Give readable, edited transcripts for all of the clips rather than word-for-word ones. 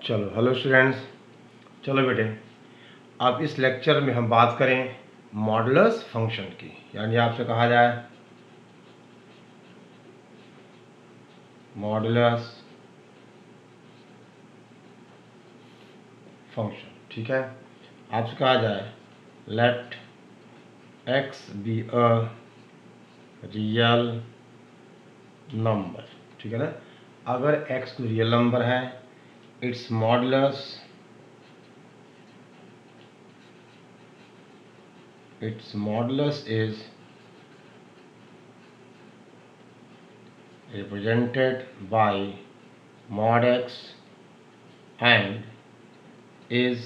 चलो hello students. चलो बेटे, अब इस लेक्चर में हम बात करें मॉडुलस फंक्शन की, यानी आपसे कहा जाए मॉडुलस फंक्शन। ठीक है, आपसे कहा जाए let x be a real number. ठीक है ना, अगर x कोई रियल नंबर है, it's modulus is represented by mod x and is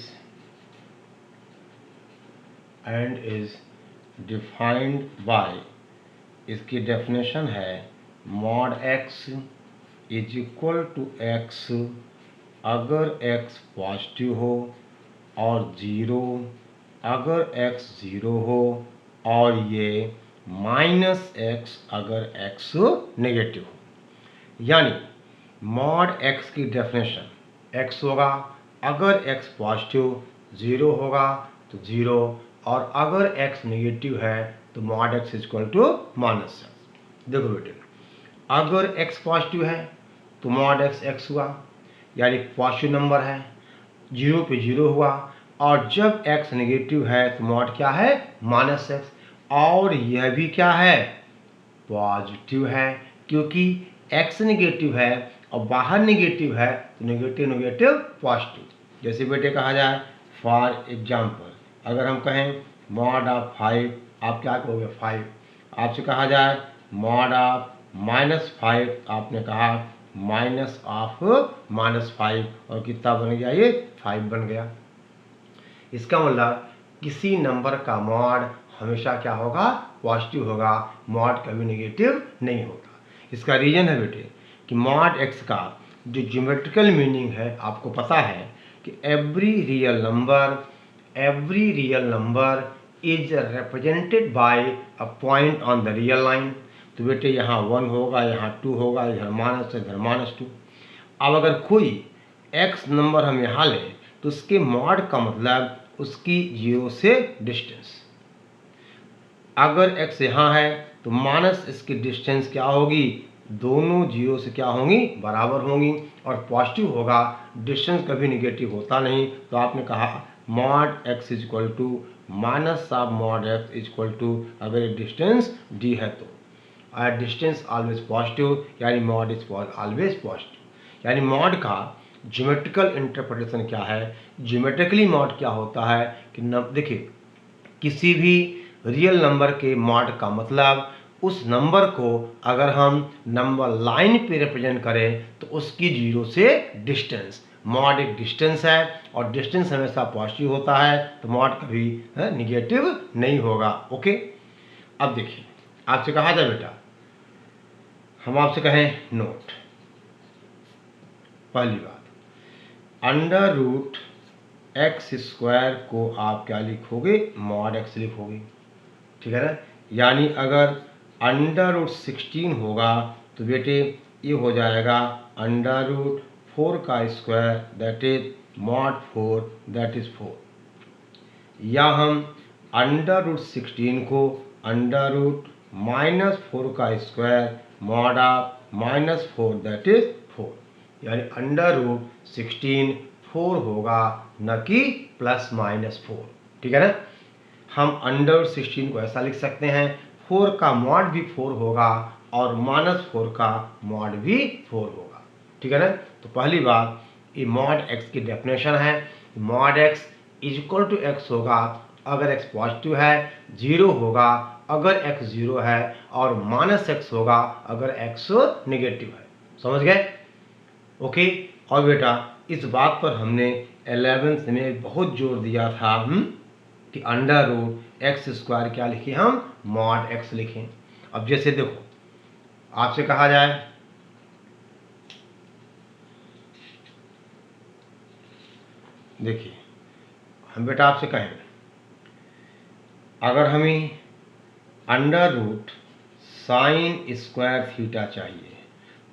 defined by, इसकी डेफिनेशन है mod x is equal to x अगर x पॉजिटिव हो और 0 अगर x 0 हो, और ये माइनस x अगर x नेगेटिव हो। यानी मॉड x की डेफिनेशन x होगा अगर x पॉजिटिव, 0 होगा तो 0, और अगर x नेगेटिव है तो mod x is equal to minus x. देखो बेटे, अगर x पॉजिटिव है तो मॉड x x हुआ, यानी पॉजिटिव नंबर है, 0 पे 0 हुआ, और जब x नेगेटिव है तो मॉड क्या है, माइनस एक्स। और यह भी क्या है, पॉजिटिव है, क्योंकि x नेगेटिव है और बाहर नेगेटिव है तो नेगेटिव नेगेटिव पॉजिटिव। जैसे बेटे कहा जाए फॉर एग्जाम्पल, अगर हम कहें मॉड ऑफ 5, आप क्या कहोगे 5। आपसे कहा जाए मॉड ऑफ -5, आपने कहा माइनस ऑफ -5, और कितना बन गया, ये 5 बन गया। इसका मतलब किसी नंबर का मॉड हमेशा क्या होगा, पॉजिटिव होगा, मॉड कभी नेगेटिव नहीं होगा। इसका रीजन है बेटे कि मॉड एक्स का जो ज्योमेट्रिकल मीनिंग है, आपको पता है कि every real number is represented by a point on the real line. तो बेटे यहाँ 1 होगा, यहाँ 2 होगा, इधर माइनस है, इधर -2। अब अगर कोई x नंबर हम यहाँ लें तो उसके मॉड का मतलब उसकी 0 से डिस्टेंस। अगर x यहाँ है तो माइनस इसकी डिस्टेंस क्या होगी, दोनों 0 से क्या होंगी, बराबर होंगी, और पॉजिटिव होगा, डिस्टेंस कभी नेगेटिव होता नहीं। तो आपने कहा mod x is equal to minus of mod x is equal to, अगर ये डिस्टेंस d है तो डिस्टेंस ऑलवेज पॉजिटिव, यानी मॉड इज ऑलवेज पॉजिटिव। यानी मॉड का ज्योमेट्रिकल इंटरप्रिटेशन क्या है, ज्योमेट्रिकली मॉड क्या होता है कि देखिए, किसी भी रियल नंबर के मॉड का मतलब उस नंबर को अगर हम नंबर लाइन पे रिप्रेजेंट करें तो उसकी 0 से डिस्टेंस, मॉड एक डिस्टेंस है और डिस्टेंस हमेशा पॉजिटिव होता है, तो मॉड कभी निगेटिव नहीं होगा। ओके, अब देखिए, आपसे कहा जाए बेटा, हम आपसे कहें नोट, पहली बात अंडर रूट एक्स स्क्वायर को आप क्या लिखोगे, मॉड एक्स लिखोगे। ठीक है ना, यानी अगर अंडर रूट 16 होगा तो बेटे ये हो जाएगा अंडर रूट 4 का square, that is mod 4, that is 4। या हम अंडर रूट 16 को अंडर रूट -4 का square, mod of -4, that is 4। यानी अंडर रूट 16 4 होगा, न कि +-4। ठीक है ना, हम अंडर 16 को ऐसा लिख सकते हैं, 4 का मॉड भी 4 होगा और -4 का मॉड भी 4 होगा। ठीक है ना, तो पहली बात ये मॉड x की डेफिनेशन है, mod x is equal to x होगा अगर x पॉजिटिव है, 0 होगा अगर x 0 है, और -x होगा अगर x नेगेटिव है। समझ गए? ओके। और बेटा इस बात पर हमने 11th में बहुत जोर दिया था कि अंडर रूट एक्स स्क्वायर क्या लिखे, हम मॉड x लिखें। अब जैसे देखो, आपसे कहा जाए देखिए, हम बेटा आपसे कहें अगर हमें अंडर रूट sin² थीटा चाहिए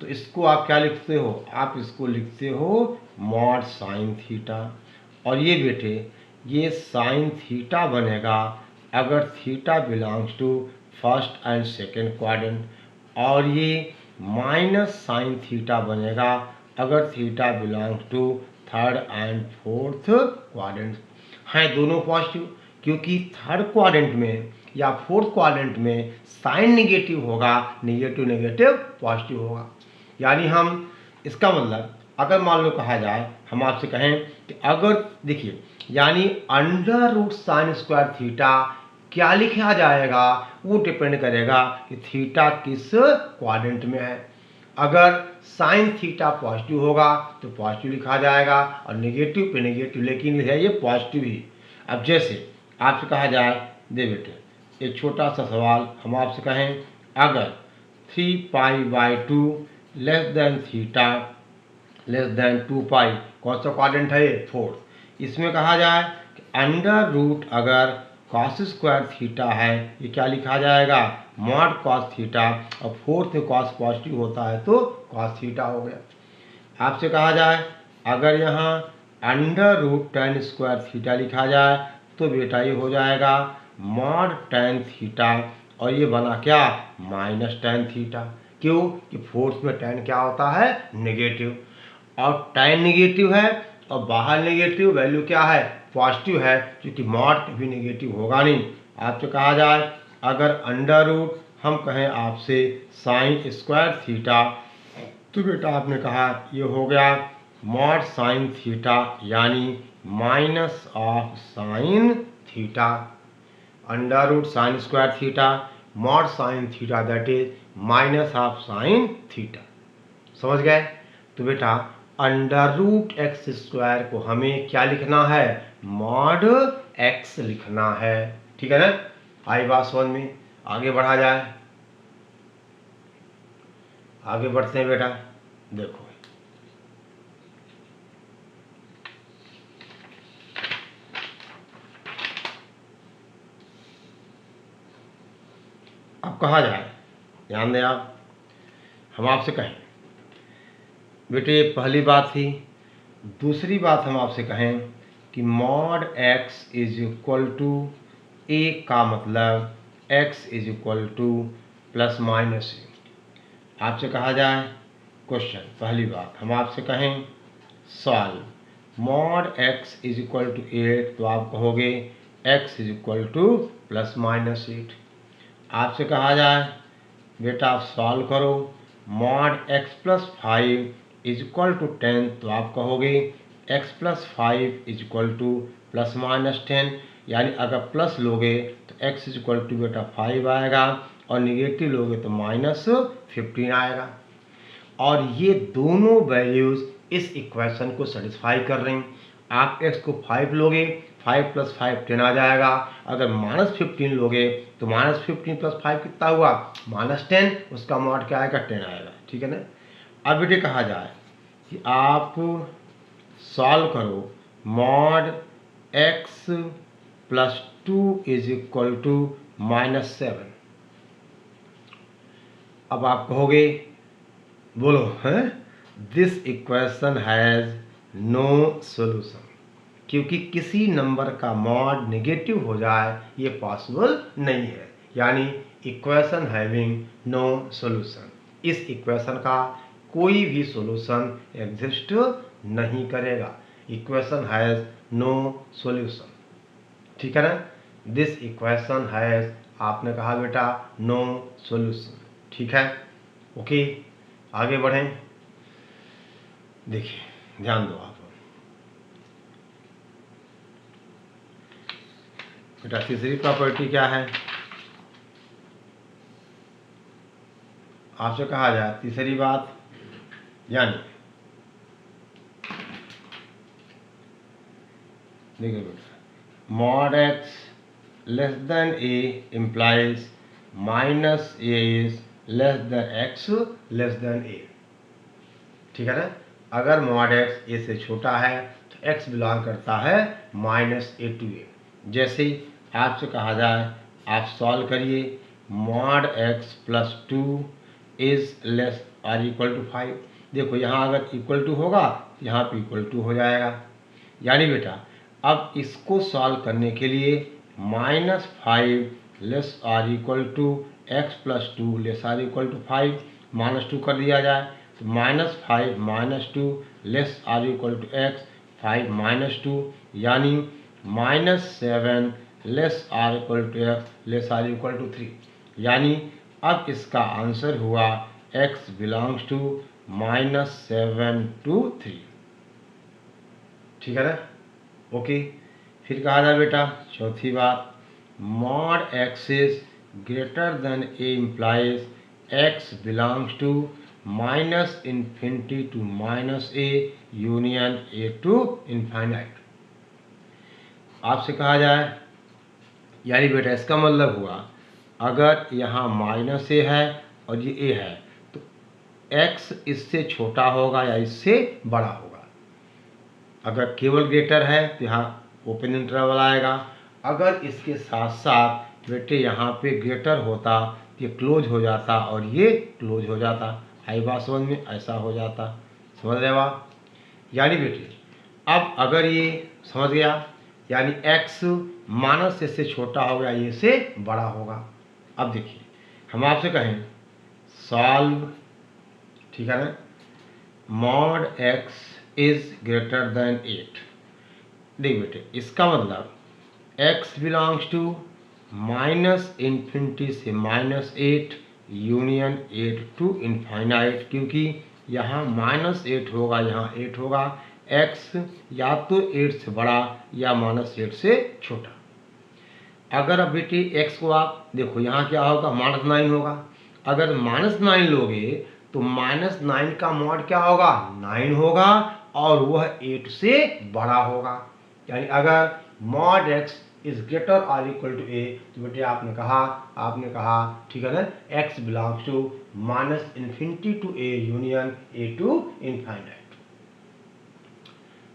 तो इसको आप क्या लिखते हो, आप इसको लिखते हो मॉड साइन थीटा। और ये बेटे ये साइन थीटा बनेगा अगर theta belongs to first and second quadrant, और ये माइनस साइन थीटा बनेगा अगर theta belongs to third and fourth quadrant. हैं दोनों पॉजिटिव, क्योंकि थर्ड क्वाड्रेंट में या फोर्थ क्वाड्रेंट में साइन निगेटिव होगा, निगेटिव नेगेटिव पॉजिटिव होगा। यानी हम इसका मतलब अगर मान लो कहा जाए, हम आपसे कहें कि अगर देखिए यानी under root sine square theta क्या लिखा जाएगा, वो डिपेंड करेगा कि थीटा किस क्वाड्रेंट में है। अगर साइन थीटा पॉजिटिव होगा तो पॉजिटिव लिखा जाएगा, और नेगेटिव पे नेगेटिव, लेकिन है ये पॉजिटिव ही। अब जैसे आपसे कहा जाए, दे बेटे एक छोटा सा सवाल हम आपसे कहें, अगर 3π/2 less than theta less than 2π, कौन सा क्वाड्रेंट है ये, फोर्थ। इसमें कहा जाए कि अंडर रूट अगर कॉस स्क्वायर थीटा है, ये क्या लिखा जाएगा, मॉड कॉस थीटा, और फोर्थ में कॉस पॉजिटिव होता है तो कॉस थीटा हो गया। आपसे कहा जाए अगर यहाँ under root tan square theta लिखा जाए तो बेटा ये हो जाएगा मॉड टेन थीटा, और ये बना क्या, माइनस टेन थीटा। क्यों कि फोर्थ में टेन क्या होता है, नेगेटिव, और टेन नेगेटिव है और बाहर नेगेटिव वैल्यू क्या है, पॉजिटिव है, क्योंकि मॉड कभी नेगेटिव होगा नहीं। आपसे कहा जाए अगर अंडर रूट हम कहें आपसे साइन स्क्वायर थीटा, तो बेटा आपने कहा ये हो गया मॉड साइन थीटा, यानी minus of sine theta. Under root sine square theta mod sine theta, that is minus of sine theta. समझ गए। तो बेटा अंडर रूट एक्स स्क्वायर को हमें क्या लिखना है, मॉड एक्स लिखना है। ठीक है ना, आई बात समझ में। आगे बढ़ा जाए, आगे बढ़ते हैं बेटा। देखो अब कहा जाए, ध्यान दें आप, हम आपसे कहें बेटे पहली बात थी। दूसरी बात हम आपसे कहें कि mod x is equal to a का मतलब x is equal to plus minus a. आपसे कहा जाए क्वेश्चन, पहली बात हम आपसे कहें solve mod x is equal to 8, तो आप कहोगे x is equal to plus minus 8। आपसे कहा जाए बेटा आप सॉल्व करो mod x plus 5 is equal to 10, तो आप कहोगे x plus 5 is equal to plus minus 10, यानी अगर प्लस लोगे तो एक्स इज इक्वल टू बेटा 5 आएगा, और निगेटिव लोगे तो माइनस 15 आएगा। और ये दोनों वैल्यूज़ इस इक्वेशन को सेटिस्फाई कर रही हैं। आप x को 5 लोगे, 5 + 5 10 आ जाएगा। अगर -15 लोगे तो -15 + 5 कितना हुआ, -10, उसका मॉड क्या आएगा, 10 आएगा। ठीक है ना। अब बेटे कहा जाए कि आप सॉल्व करो mod x + 2 is equal to -7। अब आप कहोगे, बोलो हैं, this equation has no solution, क्योंकि किसी नंबर का मॉड नेगेटिव हो जाए ये पॉसिबल नहीं है, यानी इक्वेशन हैविंग नो सॉल्यूशन। इस इक्वेशन का कोई भी सॉल्यूशन एग्जिस्ट नहीं करेगा। Equation has no solution. ठीक है ना, दिस इक्वेशन हैज़, आपने कहा बेटा नो सॉल्यूशन। ठीक है, ओके। आगे बढ़ें, देखिए ध्यान दो आप बेटा। तीसरी प्रॉपर्टी क्या है, आपसे कहा जाए तीसरी बात, यानी देखिए बेटा mod x less than a implies minus a is less than x less than a. ठीक है ना, अगर मॉड एक्स ए से छोटा है तो एक्स बिलोंग करता है -a to a। जैसे आपसे कहा जाए आप सॉल्व करिए mod x + 2 is less or equal to 5, देखो यहाँ अगर इक्वल टू होगा यहाँ पे इक्वल टू हो जाएगा। यानी बेटा अब इसको सॉल्व करने के लिए -5 less or equal to x plus 2 less or equal to 5 -2 कर दिया जाए तो -5 -2 less or equal to x 5 -2 यानी -7 less or equal to x less or equal to 3 यानी अब इसका आंसर हुआ x बिलोंग्स टू -7 to 3। ठीक है ना? ओके, फिर कहा जाए बेटा चौथी बात, mod x is greater than a implies x belongs to -infinity to -a union a to infinite. आपसे कहा जाए यानी बेटा इसका मतलब हुआ अगर यहाँ -a है और ये a है तो x इससे छोटा होगा या इससे बड़ा होगा। अगर केवल ग्रेटर है तो यहाँ ओपन इंटरवल आएगा, अगर इसके साथ साथ बेटे यहाँ पे ग्रेटर होता ये क्लोज हो जाता और ये क्लोज हो जाता। आई बात समझ में? ऐसा हो जाता। समझ रहे हो आप? यानी बेटे अब अगर ये समझ गया यानी x माइनस से छोटा होगा ये से बड़ा होगा। अब देखिए हम आपसे कहें सॉल्व, ठीक है ना, mod x is greater then 8। देख बेटे इसका मतलब x बिलोंग्स टू -इन्फिनिटी से -8 यूनियन 8 टू इनफाइनाइट, क्योंकि यहाँ -8 होगा यहाँ 8 होगा, x या तो 8 से बड़ा या -8 से छोटा। अगर अब बेटे x को आप देखो यहाँ क्या होगा -9 होगा, अगर -9 लोगे तो -9 का मॉड क्या होगा 9 होगा और वह 8 से बड़ा होगा। यानी अगर मॉड x इज ग्रेटर और इक्वल टू a तो बेटे आपने कहा ठीक है ना, x belongs to -infinity to a union a to infinite.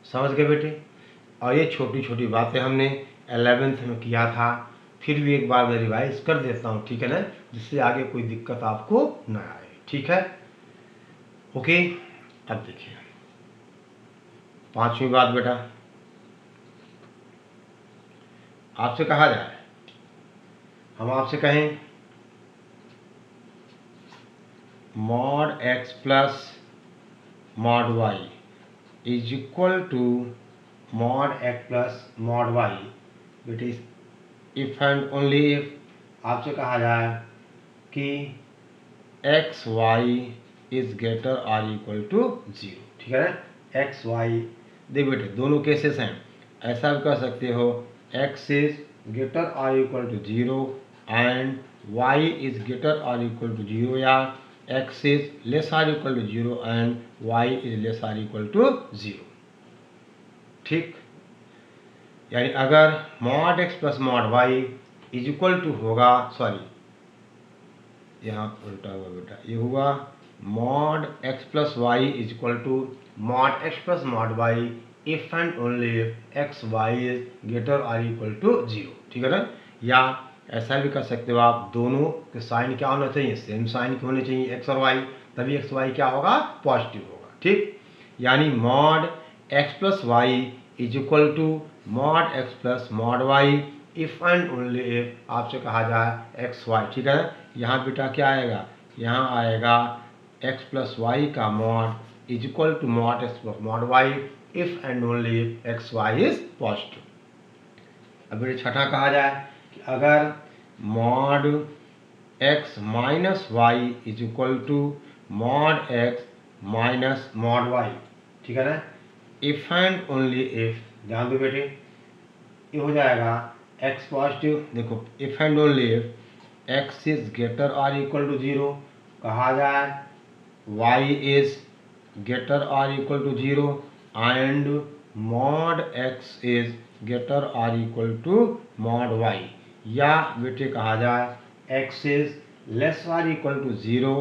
समझ गए बेटे? और ये छोटी छोटी बातें हमने 11th में किया था, फिर भी एक बार मैं रिवाइज कर देता हूँ, ठीक है ना, जिससे आगे कोई दिक्कत आपको न आए। ठीक है, ओके। अब देखिए पांचवी बात बेटा, आपसे कहा जाए, हम आपसे कहें mod x plus mod y is equal to mod x plus mod y, बेटे इफ एंड ओनली इफ आपसे कहा जाए कि x y is greater or equal to 0। ठीक है ना, एक्स वाई देख बेटे दोनों केसेस हैं, ऐसा भी कर सकते हो x is greater or equal to 0 and y is greater or equal to 0, या x is less or equal to 0 and y is less or equal to 0। ठीक, यानी अगर mod x plus mod y is equal to होगा, sorry यहाँ उल्टा हुआ बेटा, ये हुआ mod x plus y is equal to mod x plus mod y if and only x y is greater or equal to 0। ठीक है ना, या ऐसा भी कर सकते हो आप, दोनों के साइन क्या होना चाहिए, सेम साइन के होने चाहिए एक्स और वाई, तभी एक्स वाई क्या होगा पॉजिटिव होगा। ठीक, यानी mod x plus y is equal to mod x plus mod y if and only if आपसे कहा जाए एक्स वाई। ठीक है ना, यहाँ बेटा क्या आएगा, यहाँ आएगा एक्स प्लस वाई का mod is equal to mod x plus mod y if and only if x y is positive. अब बेटे छठा कहा जाए कि अगर mod x minus y is equal to mod x minus mod y, ठीक है ना, इफ एंड ओनली इफ, ध्यान दो बेटे, ये हो जाएगा एक्स पॉजिटिव, देखो if and only if x is greater or equal to 0, कहा जाए y is greater or equal to 0 and mod x is greater or equal to mod y, या बेटे कहा जाए x is less or equal to 0,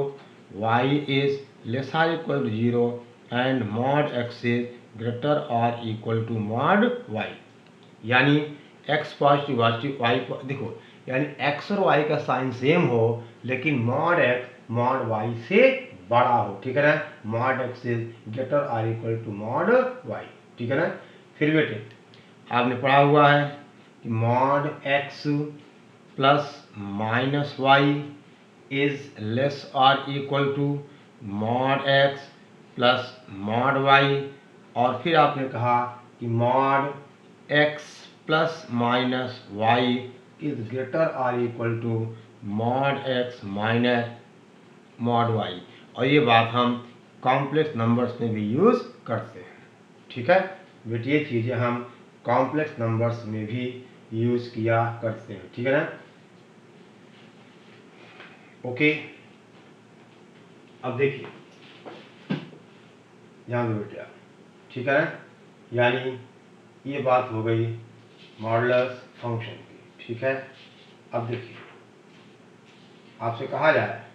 y is less or equal to 0 and mod x is greater or equal to mod y. यानी x positive y देखो, यानी x और Y का sign same हो लेकिन मॉड एक्स मॉड वाई से बड़ा हो, ठीक है ना। Mod x is greater or equal to mod y, ठीक है ना। फिर बेटे आपने पढ़ा हुआ है कि mod x plus minus y is less or equal to mod x plus mod y, और फिर आपने कहा कि mod x plus minus y is greater or equal to mod x minus mod y, और ये बात हम कॉम्प्लेक्स नंबर्स में भी यूज़ करते हैं, ठीक है बेटे। ये चीज़ें हम कॉम्प्लेक्स नंबर्स में भी यूज़ किया करते हैं, ठीक है ना। ओके, अब देखिए ध्यान दो बेटे, ठीक है ना। यानी ये बात हो गई मॉडुलस फंक्शन की, ठीक है। अब देखिए आपसे कहा जाए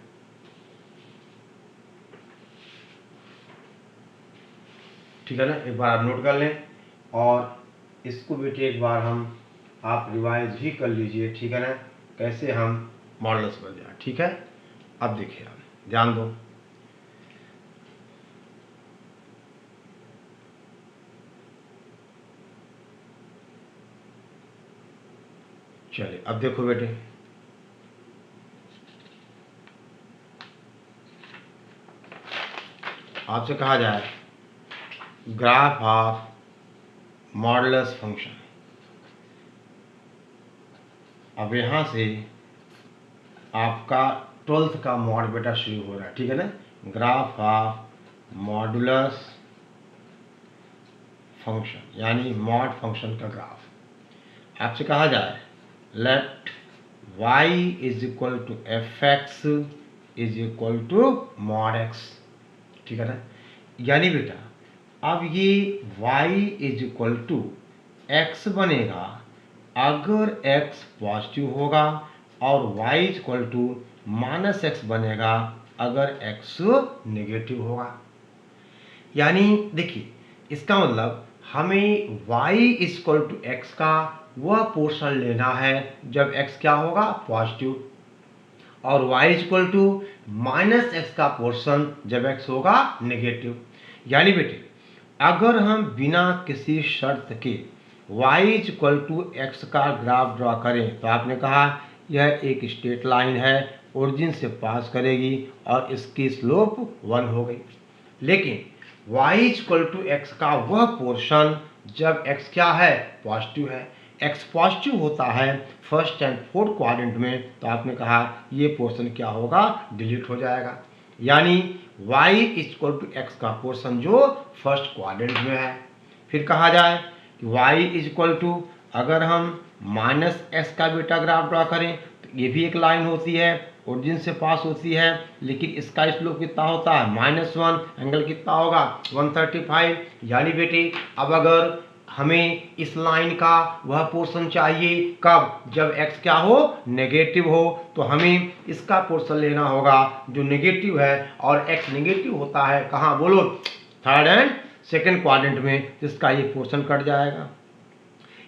ठीक है ना, एक बार आप नोट कर लें और इसको बेटे एक बार हम आप रिवाइज भी कर लीजिए, ठीक है ना, कैसे हम मॉडल्स बन जाए, ठीक है। अब देखिए आप ध्यान दो, चलिए अब देखो बेटे, आपसे कहा जाए ग्राफ ऑफ मॉडुलस फंक्शन। अब यहाँ से आपका 12th का मॉड बेटा शुरू हो रहा है, ठीक है ना। ग्राफ ऑफ मॉडुलस फंक्शन यानी मॉड फंक्शन का ग्राफ। आपसे कहा जाए let y is equal to f x is equal to mod x, ठीक है ना। यानी बेटा अब ये y is equal to x बनेगा अगर x पॉजिटिव होगा, और y is equal to minus x बनेगा अगर x नेगेटिव होगा। यानी देखिए इसका मतलब हमें y is equal to x का वह पोर्शन लेना है जब x क्या होगा पॉजिटिव, और y is equal to minus x का पोर्शन जब x होगा नेगेटिव। यानी बेटे अगर हम बिना किसी शर्त के y is equal to x का ग्राफ ड्रा करें तो आपने कहा यह एक स्ट्रेट लाइन है, ओरिजिन से पास करेगी और इसकी स्लोप 1 हो गई। लेकिन y is equal to x का वह पोर्शन जब x क्या है पॉजिटिव है, x पॉजिटिव होता है फर्स्ट एंड फोर्थ क्वाड्रेंट में, तो आपने कहा ये पोर्शन क्या होगा डिलीट हो जाएगा। यानी y is equal to x का पोर्शन जो फर्स्ट क्वाड्रेंट में है। फिर कहा जाए कि y इज इक्वल टू अगर हम माइनस एक्स का बेटा ग्राफ ड्रा करें तो ये भी एक लाइन होती है, ओरिजिन से पास होती है, लेकिन इसका स्लोप कितना होता है -1, एंगल कितना होगा 135। यानी बेटे अब अगर हमें इस लाइन का वह पोर्शन चाहिए कब जब x क्या हो नेगेटिव हो, तो हमें इसका पोर्शन लेना होगा जो नेगेटिव है, और x नेगेटिव होता है कहाँ बोलो थर्ड एंड सेकंड क्वाड्रेंट में, जिसका ये पोर्शन कट जाएगा।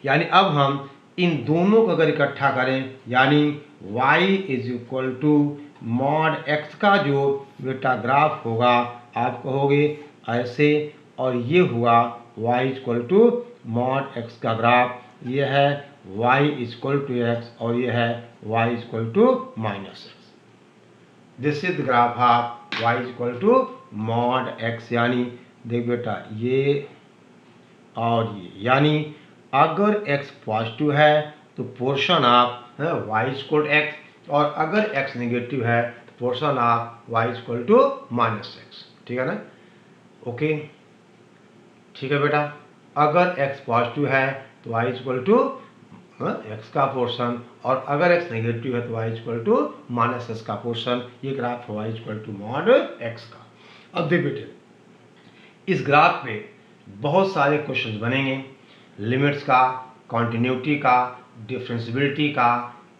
यानी अब हम इन दोनों को अगर इकट्ठा करें यानी y is equal to mod x का जो बेटा ग्राफ होगा आप कहोगे ऐसे, और ये हुआ y equal to mod x का ग्राफ, ये है y इक्वल टू x और ये है y equal to minus x. This is the graph of y equal to mod x। यानी देख बेटा ये और ये, यानी अगर x पॉजिटिव है तो पोर्शन ऑफ y इक्वल x, और अगर x नेगेटिव है तो portion of y equal to minus x, ठीक है ना। ओके ठीक है बेटा, अगर x पॉजिटिव है तो y इक्वल टू x का पोर्शन, और अगर x नेगेटिव है तो y equal to minus x का पोर्शन। ये ग्राफ है y equal to mod x का। अब देख बेटे इस ग्राफ पे बहुत सारे क्वेश्चन बनेंगे, लिमिट्स का, कॉन्टिन्यूटी का, डिफरेंशियबिलिटी का,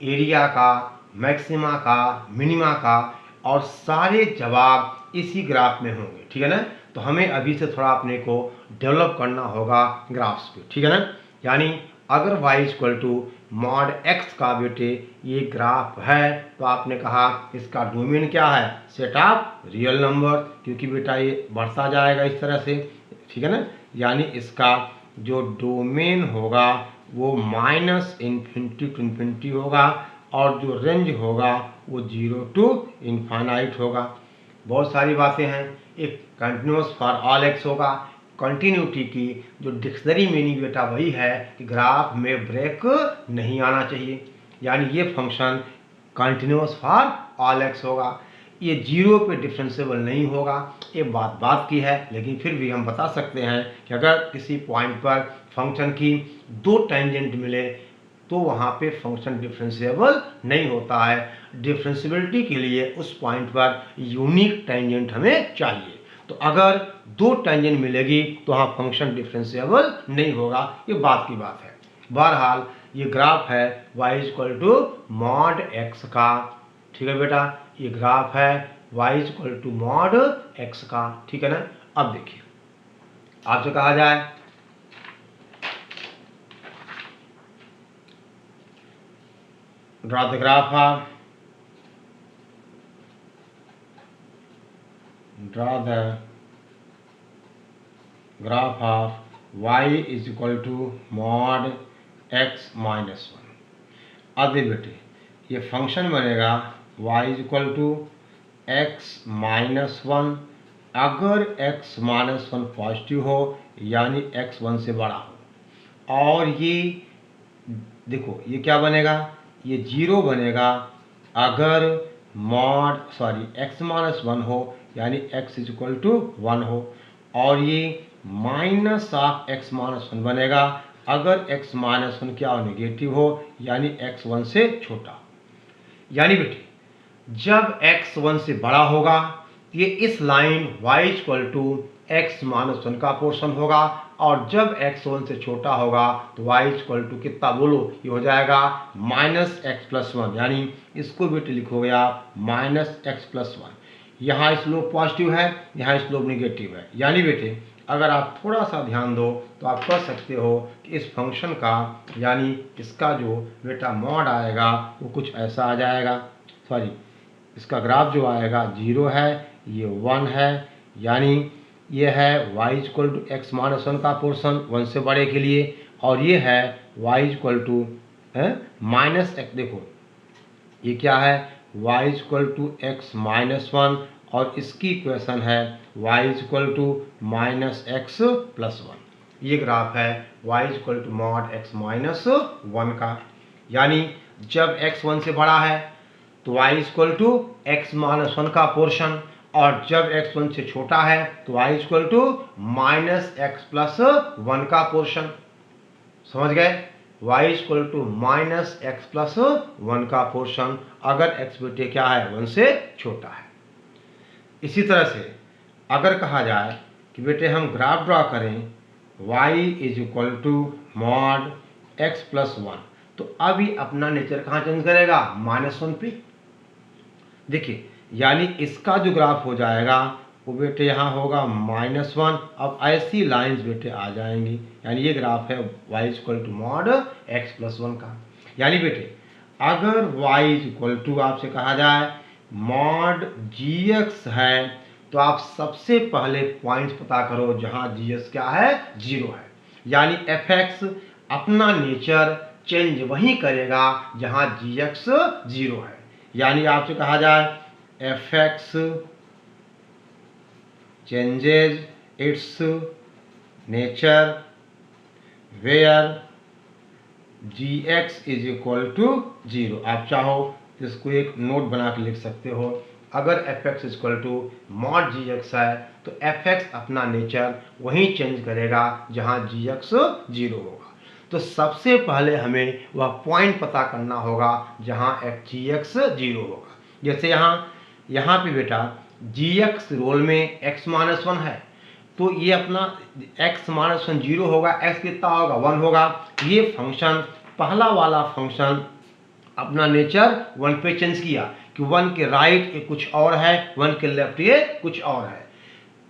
एरिया का, मैक्सिमा का, मिनिमा का, और सारे जवाब इसी ग्राफ में होंगे, ठीक है ना। तो हमें अभी से थोड़ा अपने को डेवलप करना होगा ग्राफ्स पे, ठीक है ना। यानी अगर y equal to mod x का बेटे ये ग्राफ है तो आपने कहा इसका डोमेन क्या है, सेट ऑफ रियल नंबर, क्योंकि बेटा ये बढ़ता जाएगा इस तरह से, ठीक है ना। यानी इसका जो डोमेन होगा वो माइनस इन्फिनिटी टू इन्फिनिटी होगा और जो रेंज होगा वो 0 टू इन्फानाइट होगा। बहुत सारी बातें हैं। एक कंटिन्यूस फॉर ऑल एक्स होगा। कंटिन्यूटी की जो डिक्शनरी मीनिंग बेटा वही है कि ग्राफ में ब्रेक नहीं आना चाहिए, यानी ये function continuous for all x होगा। ये 0 पे डिफरेंशिएबल नहीं होगा, ये बात की है, लेकिन फिर भी हम बता सकते हैं कि अगर किसी पॉइंट पर फंक्शन की 2 टेंजेंट मिले तो वहाँ पे फंक्शन डिफरेंशिएबल नहीं होता है। डिफरेंशिएबिलिटी के लिए उस पॉइंट पर यूनिक टेंजेंट हमें चाहिए। तो अगर 2 टेंजेंट मिलेगी तो वहाँ फंक्शन डिफरेंशिएबल नहीं होगा, ये बात की बात है। बहरहाल ये ग्राफ है y equal to mod x का, ठीक है बेटा, ये ग्राफ है y equal to mod x का, ठीक है ना। अब देखिए आपसे कहा जाए draw the graph of y is equal to mod x minus 1। अब बेटे ये फंक्शन बनेगा y is equal to x minus 1 अगर x माइनस 1 पॉजिटिव हो, यानी x 1 से बड़ा हो। और ये देखो ये क्या बनेगा, ये 0 बनेगा अगर x माइनस 1 हो, यानी x इज इक्वल टू 1 हो। और ये माइनस ऑफ x माइनस 1 बनेगा अगर x माइनस 1 क्या हो, नेगेटिव हो, यानी x 1 से छोटा। यानी बेटे जब x 1 से बड़ा होगा ये इस line y equal to x minus 1 का पोर्शन होगा, और जब x 1 से छोटा होगा तो y इक्वल टू कितना बोलो, ये हो जाएगा माइनस एक्स प्लस 1, यानी इसको बेटे लिखोगे आप माइनस एक्स प्लस 1। यहाँ स्लोप पॉजिटिव है, यहाँ स्लोप निगेटिव है। यानी बेटे अगर आप थोड़ा सा ध्यान दो तो आप कह सकते हो कि इस फंक्शन का यानी इसका जो बेटा मॉड आएगा वो कुछ ऐसा आ जाएगा, सॉरी इसका ग्राफ जो आएगा 0 है, ये 1 है, यानी ये है y equal to x minus 1 का पोर्शन 1 से बड़े के लिए, और ये है y equal to minus x. देखो ये क्या है, y equal to x minus 1 और इसकी इक्वेशन है y equal to minus x plus 1। ये ग्राफ है y equal to mod x minus 1 का। यानी जब x 1 से बड़ा है तो y equal to x minus 1 का पोर्शन, और जब x 1 से छोटा है तो y equal to minus x plus 1 का पोर्शन। समझ गए, y equal to minus x plus 1 का पोर्शन अगर x बेटे क्या है 1 से छोटा है। इसी तरह से अगर कहा जाए कि बेटे हम ग्राफ ड्रॉ करें y is equal to mod x plus 1, तो अभी अपना नेचर कहाँ चेंज करेगा, माइनस 1 पे। देखिए यानी इसका जो ग्राफ हो जाएगा वो बेटे यहाँ होगा माइनस 1। अब ऐसी लाइंस बेटे आ जाएंगी, यानी ये ग्राफ है y equal to mod x plus 1 का। यानी बेटे अगर y इक्वल टू आपसे कहा जाए मॉड gx है तो आप सबसे पहले पॉइंट्स पता करो जहाँ gx क्या है, 0 है। यानी fx अपना नेचर चेंज वही करेगा जहाँ gx 0 है। यानी आपसे कहा जाए fx changes its nature where gx is equal to 0। आप चाहो तो इसको एक नोट बना के लिख सकते हो, अगर fx equal to mod gx है तो fx अपना नेचर वहीं चेंज करेगा जहां gx 0 होगा। तो सबसे पहले हमें वह पॉइंट पता करना होगा जहां gx 0 होगा। जैसे यहाँ पे बेटा gx रोल में x माइनस 1 है, तो ये अपना x माइनस 1 0 होगा, x कितना होगा 1 होगा। ये फंक्शन पहला वाला फंक्शन अपना नेचर 1 पे चेंज किया कि 1 के राइट ये कुछ और है, 1 के लेफ्ट ये कुछ और है।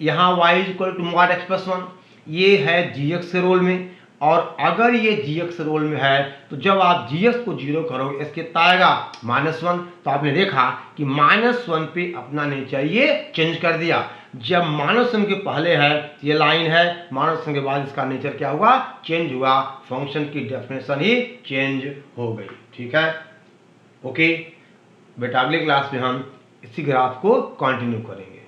यहाँ y equal to mod x plus 1 ये है gx के रोल में, और अगर ये gx रोल में है तो जब आप gx को 0 करोगे इसके आएगा -1, तो आपने देखा कि -1 पे अपना नेचर ये चेंज कर दिया। जब -1 के पहले है ये लाइन है, -1 के बाद इसका नेचर क्या हुआ, चेंज हुआ, फंक्शन की डेफिनेशन ही चेंज हो गई। ठीक है, ओके बेटा, अगली क्लास में हम इसी ग्राफ को कंटिन्यू करेंगे।